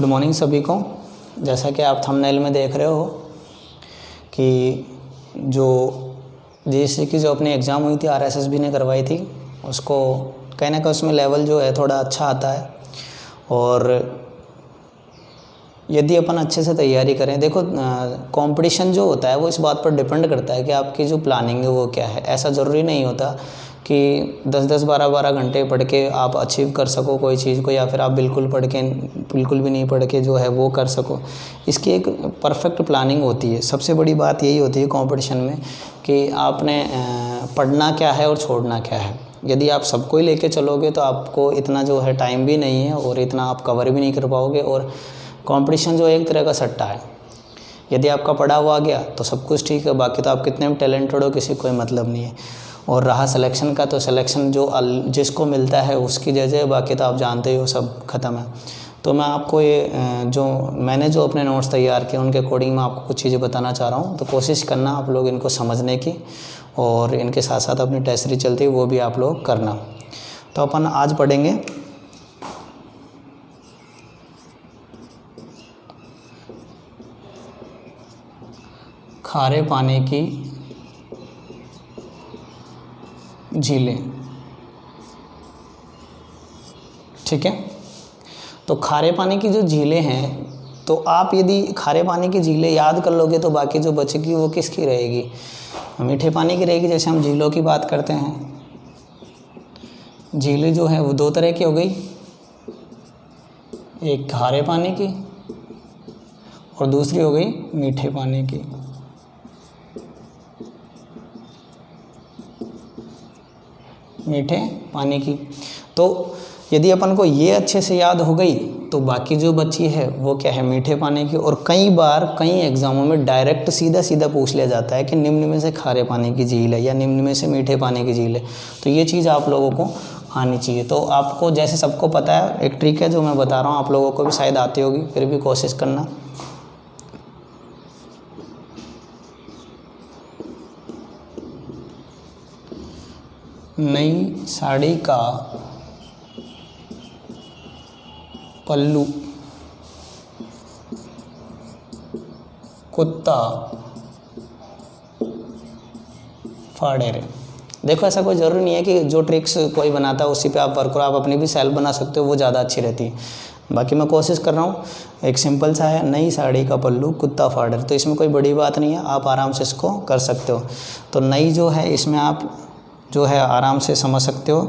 Good morning सभी को। जैसा कि आप थंबनेल में देख रहे हो कि जो जीएससी की जो अपनी एग्ज़ाम हुई थी आरएसएसबी ने करवाई थी, उसको कहीं ना कहीं उसमें लेवल जो है थोड़ा अच्छा आता है। और यदि अपन अच्छे से तैयारी करें, देखो कंपटीशन जो होता है वो इस बात पर डिपेंड करता है कि आपकी जो प्लानिंग है वो क्या है। ऐसा ज़रूरी नहीं होता कि 10-10 12-12 घंटे पढ़ के आप अचीव कर सको कोई चीज़ को, या फिर आप बिल्कुल भी नहीं पढ़ के जो है वो कर सको। इसकी एक परफेक्ट प्लानिंग होती है। सबसे बड़ी बात यही होती है कंपटीशन में कि आपने पढ़ना क्या है और छोड़ना क्या है। यदि आप सबको ही लेके चलोगे तो आपको इतना जो है टाइम भी नहीं है और इतना आप कवर भी नहीं कर पाओगे। और कंपटीशन जो एक तरह का सट्टा है। यदि आपका पढ़ा हुआ गया तो सब कुछ ठीक है, बाकी तो आप कितने भी टैलेंटेड हो किसी कोई मतलब नहीं है। और रहा सिलेक्शन का, तो सिलेक्शन जो जिसको मिलता है उसकी जगह, बाकी तो आप जानते ही हो सब ख़त्म है। तो मैं आपको ये मैंने जो अपने नोट्स तैयार किए उनके अकॉर्डिंग मैं आपको कुछ चीज़ें बताना चाह रहा हूँ। तो कोशिश करना आप लोग इनको समझने की, और इनके साथ साथ अपनी टेस्ट सीरीज चलती है वो भी आप लोग करना। तो अपन आज पढ़ेंगे खारे पानी की झीलें। ठीक है, तो खारे पानी की जो झीलें हैं, तो आप यदि खारे पानी की झीलें याद कर लोगे तो बाकी जो बचेगी वो किसकी रहेगी? मीठे पानी की रहेगी। जैसे हम झीलों की बात करते हैं, झीलें जो है वो दो तरह की हो गई, एक खारे पानी की और दूसरी हो गई मीठे पानी की। मीठे पानी की। तो यदि अपन को ये अच्छे से याद हो गई तो बाकी जो बची है वो क्या है? मीठे पानी की। और कई बार कई एग्ज़ामों में डायरेक्ट सीधा पूछ लिया जाता है कि निम्न में से खारे पानी की झील है या निम्न में से मीठे पानी की झील है। तो ये चीज़ आप लोगों को आनी चाहिए। तो आपको जैसे सबको पता है, एक ट्रिक है जो मैं बता रहा हूँ, आप लोगों को भी शायद आती होगी, फिर भी कोशिश करना। नई साड़ी का पल्लू कुत्ता फाड़े रे। देखो, ऐसा कोई ज़रूरी नहीं है कि जो ट्रिक्स कोई बनाता है उसी पे आप वर्क करो। आप अपनी भी सेल्फ बना सकते हो, वो ज़्यादा अच्छी रहती है। बाकी मैं कोशिश कर रहा हूँ, एक सिंपल सा है, नई साड़ी का पल्लू कुत्ता फाड़े रे। तो इसमें कोई बड़ी बात नहीं है, आप आराम से इसको कर सकते हो। तो नई जो है इसमें आप जो है आराम से समझ सकते हो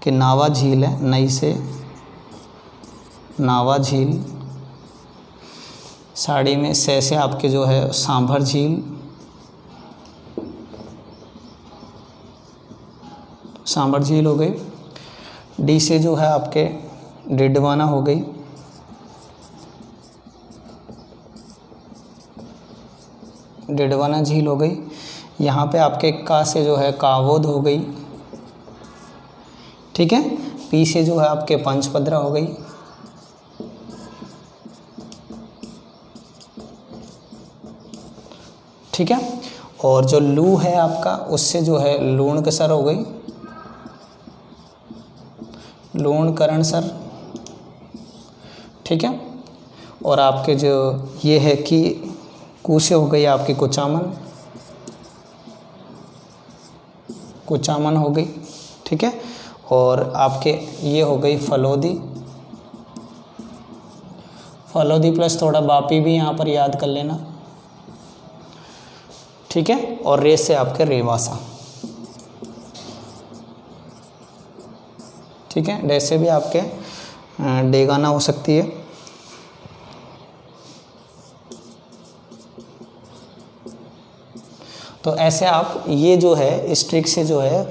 कि नावा झील है, नई से नावा झील। साड़ी में से आपके जो है सांभर झील, सांभर झील हो गई। डी से जो है आपके डिडवाना हो गई। डिडवाना झील हो गई। यहाँ पे आपके का से जो है कावोद हो गई। ठीक है, पी से जो है आपके पंचपद्रा हो गई। ठीक है, और जो लू है आपका, उससे जो है लूण कसर हो गई, लूण करण सर। ठीक है, और आपके जो ये है कि कू से हो गई आपकी कुचामन, कुचामन हो गई। ठीक है, और आपके ये हो गई फलोदी, फलोदी प्लस थोड़ा बापी भी यहाँ पर याद कर लेना। ठीक है, और रे से आपके रेवासा। ठीक है, डे से भी आपके डेगाना हो सकती है। तो ऐसे आप ये जो है इस ट्रिक से जो है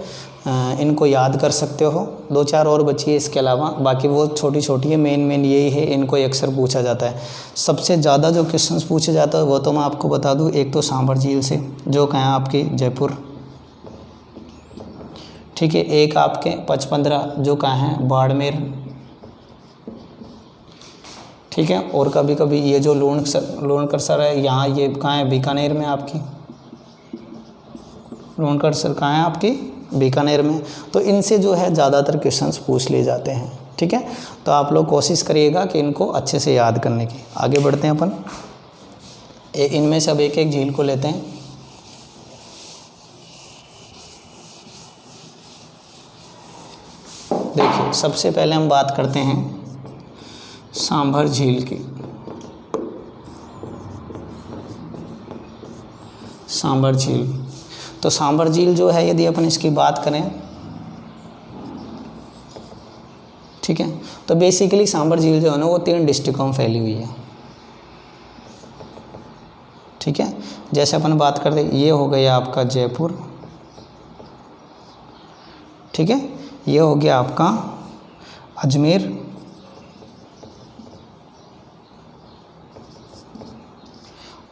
इनको याद कर सकते हो। 2-4 और बची है इसके अलावा, बाकी वो छोटी छोटी है। मेन यही है, इनको अक्सर पूछा जाता है। सबसे ज़्यादा जो क्वेश्चंस पूछे जाता है वो तो मैं आपको बता दूं, एक तो सांभर झील से जो कहाँ आपकी जयपुर। ठीक है, एक आपके 55 जो कहाँ है बाड़मेर। ठीक है, और कभी कभी ये जो लूणकर सर है यहाँ, ये कहाँ है? बीकानेर में आपकी। लूणकर सर कहाँ है आपकी? बीकानेर में। तो इनसे जो है ज़्यादातर क्वेश्चंस पूछ लिए जाते हैं। ठीक है, तो आप लोग कोशिश करिएगा कि इनको अच्छे से याद करने की। आगे बढ़ते हैं अपन, इनमें से अब एक एक झील को लेते हैं। देखिए सबसे पहले हम बात करते हैं सांभर झील की। सांभर झील, तो सांभर झील जो है यदि अपन इसकी बात करें, ठीक है, तो बेसिकली सांभर झील जो है ना वो 3 डिस्ट्रिक्टों में फैली हुई है। ठीक है, जैसे अपन बात करते ये हो गया आपका जयपुर, ठीक है, ये हो गया आपका अजमेर,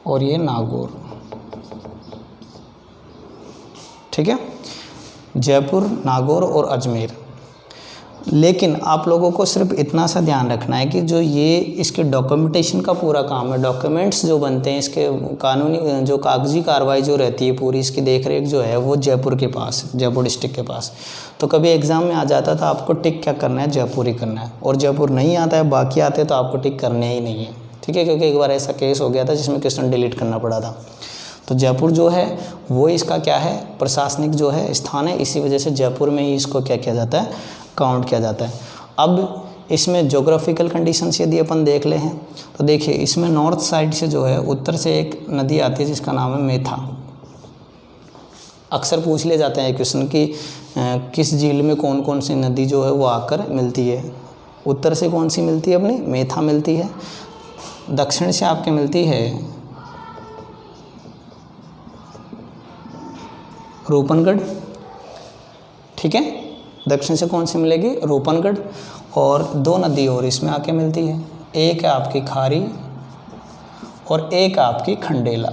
और ये नागौर। ठीक है, जयपुर, नागौर और अजमेर। लेकिन आप लोगों को सिर्फ इतना सा ध्यान रखना है कि जो ये इसके डॉक्यूमेंटेशन का पूरा काम है, डॉक्यूमेंट्स जो बनते हैं इसके कानूनी जो कागजी कार्रवाई जो रहती है पूरी, इसकी देखरेख जो है वो जयपुर के पास, जयपुर डिस्ट्रिक्ट के पास। तो कभी एग्ज़ाम में आ जाता था आपको टिक क्या करना है, जयपुर ही करना है, और जयपुर नहीं आता है, बाकी आते हैं तो आपको टिक करने ही नहीं है। ठीक है, क्योंकि एक बार ऐसा केस हो गया था जिसमें क्वेश्चन डिलीट करना पड़ा था। तो जयपुर जो है वो इसका क्या है, प्रशासनिक जो है स्थान है, इसी वजह से जयपुर में ही इसको क्या किया जाता है, काउंट किया जाता है। अब इसमें ज्योग्राफिकल कंडीशंस यदि अपन देख ले हैं तो देखिए इसमें नॉर्थ साइड से जो है उत्तर से एक नदी आती है जिसका नाम है मेथा। अक्सर पूछ ले जाते हैं क्वेश्चन कि किस झील में कौन कौन सी नदी जो है वो आकर मिलती है। उत्तर से कौन सी मिलती है, अपनी मेथा मिलती है। दक्षिण से आपके मिलती है रूपनगढ़। ठीक है, दक्षिण से कौन सी मिलेगी, रूपनगढ़। और 2 नदी और इसमें आके मिलती है, एक है आपकी खारी और एक आपकी खंडेला।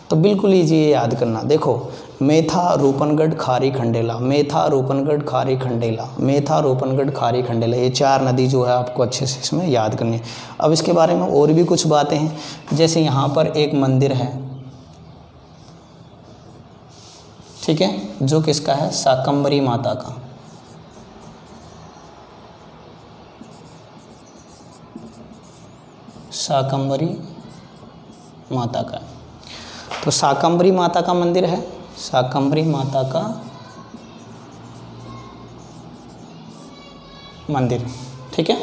तो बिल्कुल ईजी याद करना, देखो मेथा, रूपनगढ़, खारी, खंडेला, मेथा, रूपनगढ़, खारी, खंडेला, मेथा, रूपनगढ़, खारी, खंडेला, ये 4 नदी जो है आपको अच्छे से इसमें याद करनी है। अब इसके बारे में और भी कुछ बातें हैं, जैसे यहाँ पर एक मंदिर है, ठीक है, जो किसका है, शाकंभरी माता का। शाकंभरी माता का, तो शाकंभरी माता का मंदिर है, शाकंभरी माता का मंदिर। ठीक है,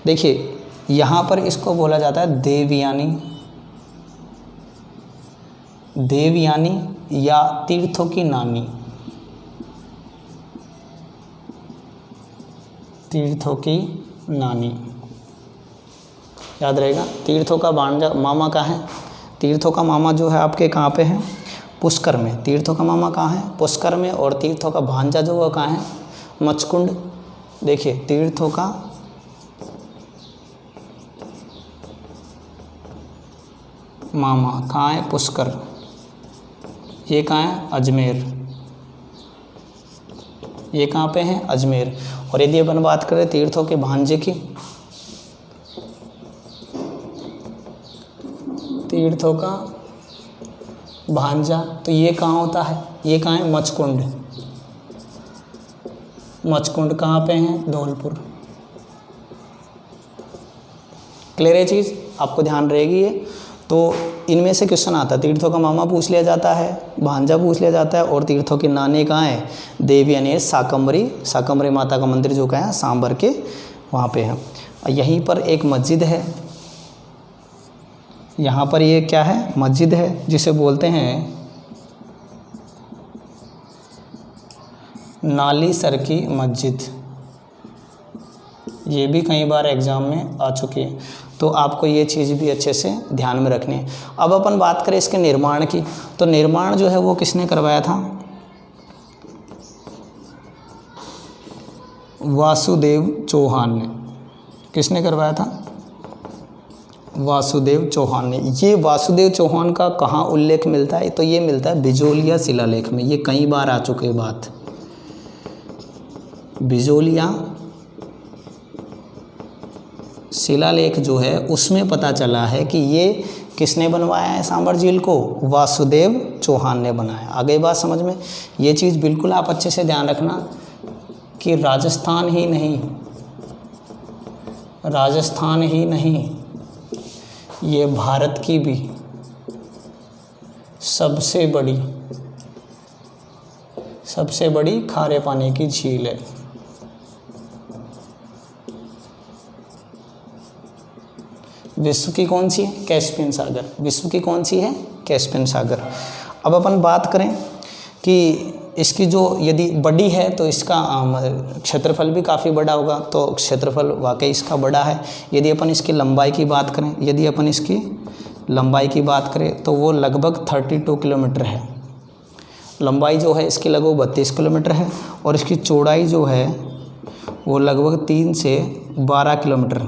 देखिए यहाँ पर इसको बोला जाता है देवयानी, देवयानी या तीर्थों की नानी, तीर्थों की नानी याद रहेगा। तीर्थों का भांजा मामा कहाँ है, तीर्थों का मामा जो है आपके कहाँ पे है, पुष्कर में। तीर्थों का मामा कहाँ है, पुष्कर में। और तीर्थों का भांजा जो वो कहाँ है, मचकुंड। देखिए तीर्थों का मामा कहाँ है, पुष्कर। ये कहाँ है, अजमेर। ये कहाँ पे है, अजमेर। और यदि अपन बात करें तीर्थों के भांजे की, तीर्थों का भांजा, तो ये कहाँ होता है, ये कहाँ है, मचकुंड। मचकुंड कहाँ पे है, धौलपुर। क्लियर है चीज़, आपको ध्यान रहेगी ये। तो इनमें से क्वेश्चन आता है, तीर्थों का मामा पूछ लिया जाता है, भांजा पूछ लिया जाता है, और तीर्थों की नानी कहाँ है, देवी यानी शाकंभरी, शाकंभरी माता का मंदिर जो कहाँ है, सांभर के वहाँ पे है। यहीं पर एक मस्जिद है, यहाँ पर ये क्या है, मस्जिद है, जिसे बोलते हैं नाली सर की मस्जिद। ये भी कई बार एग्ज़ाम में आ चुकी है, तो आपको ये चीज़ भी अच्छे से ध्यान में रखनी है। अब अपन बात करें इसके निर्माण की, तो निर्माण जो है वो किसने करवाया था, वासुदेव चौहान ने। किसने करवाया था, वासुदेव चौहान ने। ये वासुदेव चौहान का कहाँ उल्लेख मिलता है, तो ये मिलता है बिजोलिया शिलालेख में। ये कई बार आ चुके बात, बिजोलिया शिलालेख जो है उसमें पता चला है कि ये किसने बनवाया है, सांभर झील को, वासुदेव चौहान ने बनाया। आ गई बात समझ में। ये चीज़ बिल्कुल आप अच्छे से ध्यान रखना कि राजस्थान ही नहीं, ये भारत की भी सबसे बड़ी खारे पानी की झील है। विश्व की कौन सी है? कैस्पियन सागर। विश्व की कौन सी है? कैस्पियन सागर। अब अपन बात करें कि इसकी जो यदि बड़ी है तो इसका क्षेत्रफल भी काफ़ी बड़ा होगा, तो क्षेत्रफल वाकई इसका बड़ा है। यदि अपन इसकी लंबाई की बात करें, तो वो लगभग 32 किलोमीटर है। लंबाई जो है इसकी लगभग 32 किलोमीटर है और इसकी चौड़ाई जो है वो लगभग 3 से 12 किलोमीटर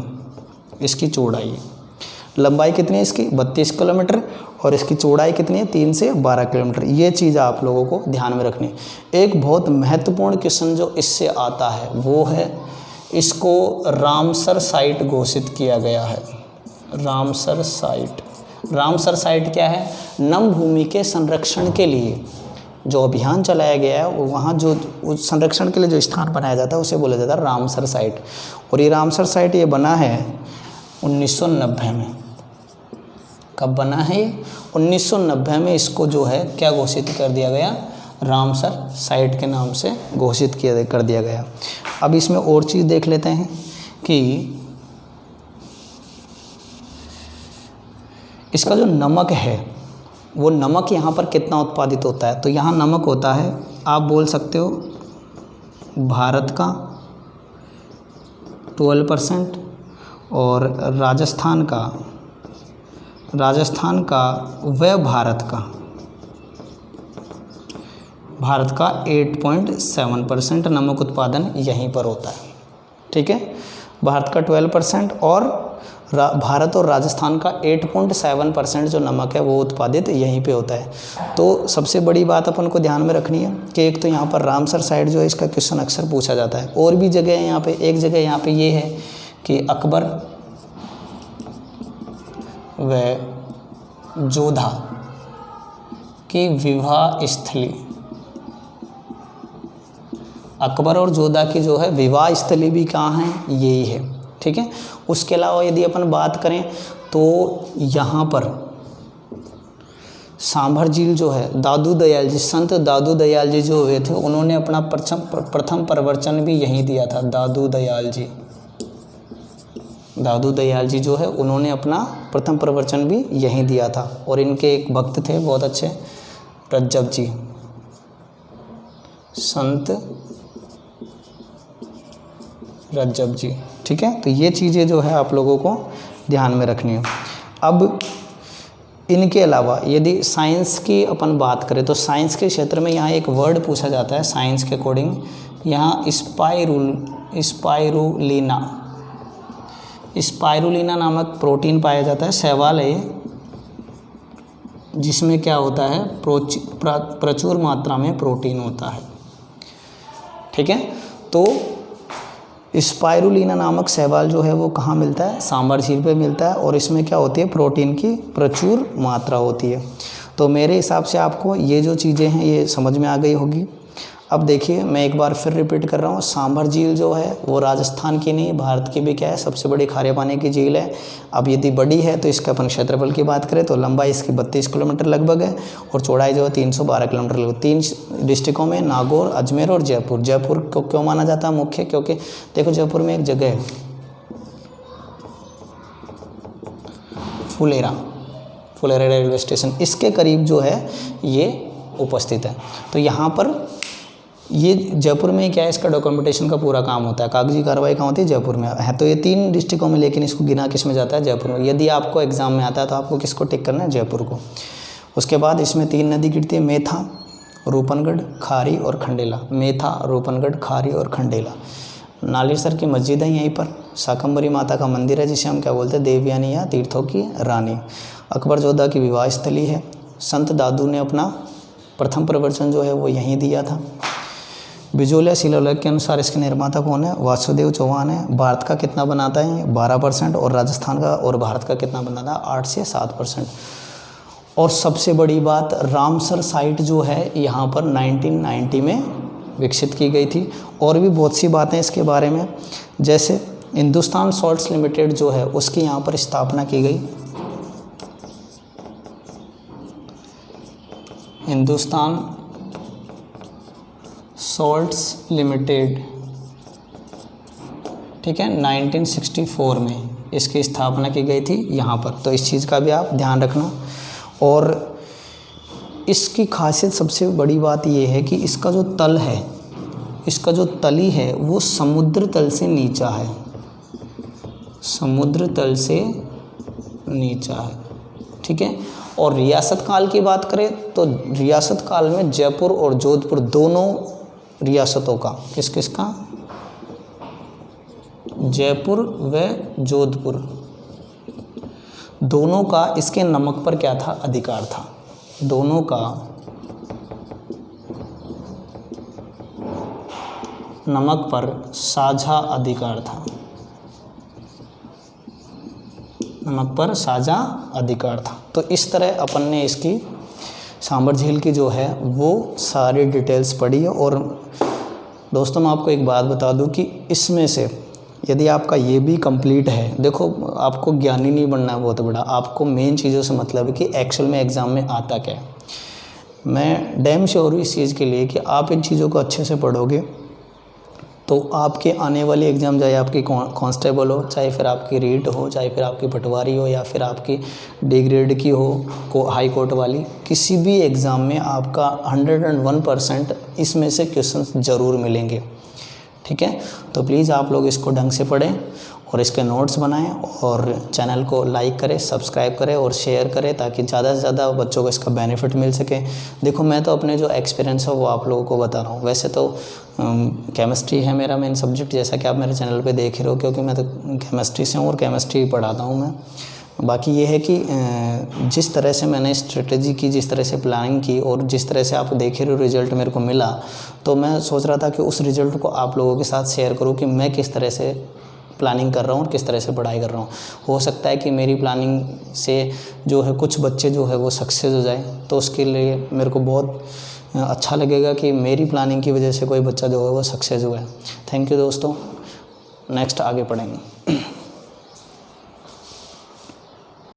इसकी चौड़ाई है। लंबाई कितनी है इसकी? 32 किलोमीटर और इसकी चौड़ाई कितनी है? 3 से 12 किलोमीटर। ये चीज़ आप लोगों को ध्यान में रखनी है। एक बहुत महत्वपूर्ण क्वेश्चन जो इससे आता है वो है, इसको रामसर साइट घोषित किया गया है। रामसर साइट क्या है? नम भूमि के संरक्षण के लिए जो अभियान चलाया गया है, वो वहाँ जो उस संरक्षण के लिए जो स्थान बनाया जाता है उसे बोला जाता है रामसर साइट। और ये रामसर साइट ये बना है 1990 में। कब बना है ये? 1990 में इसको जो है क्या घोषित कर दिया गया? रामसर साइट के नाम से घोषित कर दिया गया। अब इसमें और चीज़ देख लेते हैं कि इसका जो नमक है, वो नमक यहाँ पर कितना उत्पादित होता है। तो यहाँ नमक होता है, आप बोल सकते हो भारत का 12% और राजस्थान का व भारत का 8.7% नमक उत्पादन यहीं पर होता है। ठीक है, भारत का 12% और भारत और राजस्थान का 8.7% जो नमक है वो उत्पादित यहीं पे होता है। तो सबसे बड़ी बात अपन को ध्यान में रखनी है कि एक तो यहाँ पर रामसर साइट जो है इसका क्वेश्चन अक्सर पूछा जाता है। और भी जगह है यहाँ पे, एक जगह यहाँ पे ये है कि अकबर व जोधा की विवाह स्थली, अकबर और जोधा की जो है विवाह स्थली भी कहाँ है? यही है। ठीक है, उसके अलावा यदि अपन बात करें तो यहाँ पर सांभर झील जो है, दादू दयाल जी, संत दादू दयाल जी जो हुए थे, उन्होंने अपना प्रथम प्रवचन भी यहीं दिया था। दादू दयाल जी जो है उन्होंने अपना प्रथम प्रवचन भी यहीं दिया था। और इनके एक भक्त थे बहुत अच्छे, रज्जब जी, संत रज्जब जी। ठीक है, तो ये चीज़ें जो है आप लोगों को ध्यान में रखनी है। अब इनके अलावा यदि साइंस की अपन बात करें तो साइंस के क्षेत्र में यहाँ एक वर्ड पूछा जाता है साइंस के अकॉर्डिंग। यहाँ स्पाइरुलिना नामक प्रोटीन पाया जाता है। शैवाल है जिसमें क्या होता है? प्रचुर मात्रा में प्रोटीन होता है। ठीक है, तो स्पाइरुलिना नामक शैवाल जो है वो कहाँ मिलता है? सांभर झील पे मिलता है और इसमें क्या होती है? प्रोटीन की प्रचुर मात्रा होती है। तो मेरे हिसाब से आपको ये जो चीज़ें हैं ये समझ में आ गई होगी। अब देखिए, मैं एक बार फिर रिपीट कर रहा हूँ, सांभर झील जो है वो राजस्थान की नहीं, भारत की भी क्या है? सबसे बड़ी खारे पानी की झील है। अब यदि बड़ी है तो इसका अपन क्षेत्रफल की बात करें तो लंबाई इसकी 32 किलोमीटर लगभग है और चौड़ाई जो है 312 किलोमीटर लगभग। 3 डिस्ट्रिक्टों में नागौर, अजमेर और जयपुर। जयपुर को क्यों माना जाता है मुख्य? क्योंकि देखो जयपुर में एक जगह है फुलेरा रेलवे स्टेशन, इसके करीब जो है ये उपस्थित है। तो यहाँ पर ये जयपुर में क्या है? इसका डॉक्यूमेंटेशन का पूरा काम होता है, कागजी कार्रवाई कहाँ होती है? जयपुर में है। तो ये 3 डिस्ट्रिक्टों में, लेकिन इसको गिना किस में जाता है? जयपुर में। यदि आपको एग्जाम में आता है तो आपको किसको टिक करना है? जयपुर को। उसके बाद इसमें 3 नदी गिरती है, मेथा, रूपनगढ़, खारी और खंडेला। मेथा, रूपनगढ़, खारी और खंडेला। नालीसर की मस्जिद है यहीं पर। शाकंभरी माता का मंदिर है जिसे हम क्या बोलते हैं? देवयानी या तीर्थों की रानी। अकबर जोधा की विवाह स्थली है। संत दादू ने अपना प्रथम प्रवचन जो है वो यहीं दिया था। बिजोलिया शिलालेख के अनुसार इसके निर्माता कौन है? वासुदेव चौहान है। भारत का कितना बनाता है? 12% और राजस्थान का और भारत का कितना बनाता है? 8 से 7%। और सबसे बड़ी बात, रामसर साइट जो है यहाँ पर 1990 में विकसित की गई थी। और भी बहुत सी बातें इसके बारे में, जैसे हिंदुस्तान सॉल्ट्स लिमिटेड जो है उसकी यहाँ पर स्थापना की गई। हिंदुस्तान सॉल्ट्स लिमिटेड, ठीक है, 1964 में इसकी स्थापना की गई थी यहाँ पर। तो इस चीज़ का भी आप ध्यान रखना। और इसकी खासियत सबसे बड़ी बात ये है कि इसका जो तल है, इसका जो तली है वो समुद्र तल से नीचा है, समुद्र तल से नीचा है, ठीक है। और रियासत काल की बात करें तो रियासत काल में जयपुर और जोधपुर दोनों रियासतों का, किस किस का, जयपुर व जोधपुर दोनों का इसके नमक पर क्या था, अधिकार था। दोनों का नमक पर साझा अधिकार था, नमक पर साझा अधिकार था। तो इस तरह अपन ने इसकी सांभर झील की जो है वो सारी डिटेल्स पढ़ी है। और दोस्तों मैं आपको एक बात बता दूं कि इसमें से यदि आपका ये भी कंप्लीट है, देखो आपको ज्ञानी नहीं बनना है बहुत बड़ा, आपको मेन चीज़ों से मतलब है कि एक्चुअल में एग्ज़ाम में आता क्या है। मैं डैम श्योर हूँ इस चीज़ के लिए कि आप इन चीज़ों को अच्छे से पढ़ोगे तो आपके आने वाले एग्ज़ाम, चाहे आपकी कांस्टेबल हो, चाहे फिर आपकी रीट हो, चाहे फिर आपकी पटवारी हो, या फिर आपकी डी ग्रेड की हो हाई कोर्ट वाली, किसी भी एग्ज़ाम में आपका 101% इसमें से क्वेश्चंस ज़रूर मिलेंगे, ठीक है। तो प्लीज़ आप लोग इसको ढंग से पढ़ें और इसके नोट्स बनाएं और चैनल को लाइक करें, सब्सक्राइब करें और शेयर करें ताकि ज़्यादा से ज़्यादा बच्चों को इसका बेनिफिट मिल सके। देखो मैं तो अपने जो एक्सपीरियंस है वो आप लोगों को बता रहा हूँ। वैसे तो केमिस्ट्री है मेरा मेन सब्जेक्ट, जैसा कि आप मेरे चैनल पे देख रहे हो, क्योंकि मैं तो केमिस्ट्री से हूँ और केमिस्ट्री पढ़ाता हूँ मैं। बाकी ये है कि जिस तरह से मैंने स्ट्रेटजी की, जिस तरह से प्लानिंग की और जिस तरह से आप देख रहे हो रिज़ल्ट मेरे को मिला, तो मैं सोच रहा था कि उस रिज़ल्ट को आप लोगों के साथ शेयर करूँ कि मैं किस तरह से प्लानिंग कर रहा हूँ और किस तरह से पढ़ाई कर रहा हूँ। हो सकता है कि मेरी प्लानिंग से जो है कुछ बच्चे जो है वो सक्सेस हो जाए, तो उसके लिए मेरे को बहुत अच्छा लगेगा कि मेरी प्लानिंग की वजह से कोई बच्चा जो है वो सक्सेस हुआ है। थैंक यू दोस्तों, नेक्स्ट आगे पढ़ेंगे।